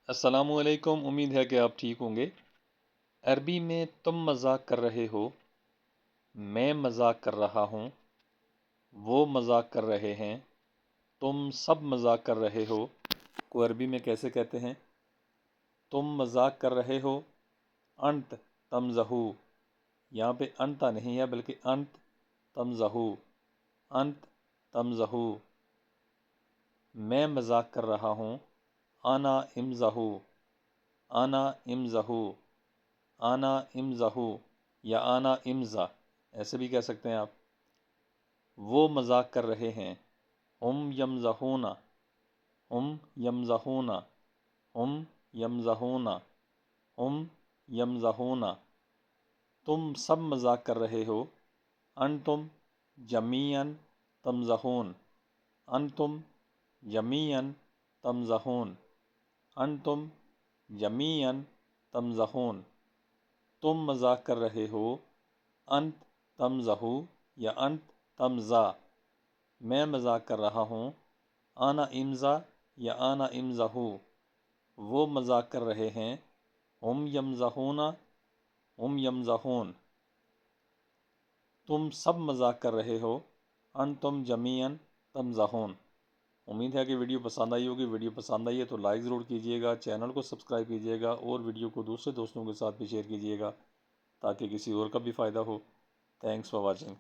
السلام علیکم، امید ہے کہ آپ ٹھیک ہوں گے۔ عربی میں تم مذاق کر رہے ہو، میں مذاق کر رہا ہوں، وہ مذاق کر رہے ہیں، تم سب مذاق کر رہے ہو کو عربی میں کیسے کہتے ہیں؟ تم مذاق کر رہے ہو، انت تمزحو، یہاں پہ انتا نہیں ہے بلکہ انت تمزحو، انت تمزحو۔ میں مذاق کر رہا ہوں، انا امزحو، انا امزحو، آنا امزحو یا آنا امزح ایسے بھی کہہ سکتے ہیں آپ۔ وہ مذاق کر رہے ہیں، ہم یمزحون، ہم یمزحون، ہم یمزحون، ہم یمزحون۔ تم سب مذاق کر رہے ہو، انتم جمیعاً تمزحون، انتم جمیعاً تمزحون، انتم جمیعاً تمزحون۔ تم مذاق کر رہے ہو، انت تمزحو یا انت تمزح، میں مذاق کر رہا ہوں، انا امزح یا انا امزحو، وہ مذاق کر رہے ہیں، ہم یمزحون، ہم یمزحون۔ تم سب مذاق کر رہے ہو، انتم جمیعاً تمزحون۔ امید ہے کہ ویڈیو پسند آئی ہوگی۔ ویڈیو پسند آئی ہے تو لائک ضرور کیجیے گا، چینل کو سبسکرائب کیجیے گا اور ویڈیو کو دوسرے دوستوں کے ساتھ بھی شیئر کیجیے گا تاکہ کسی اور کا بھی فائدہ ہو۔ Thanks for watching.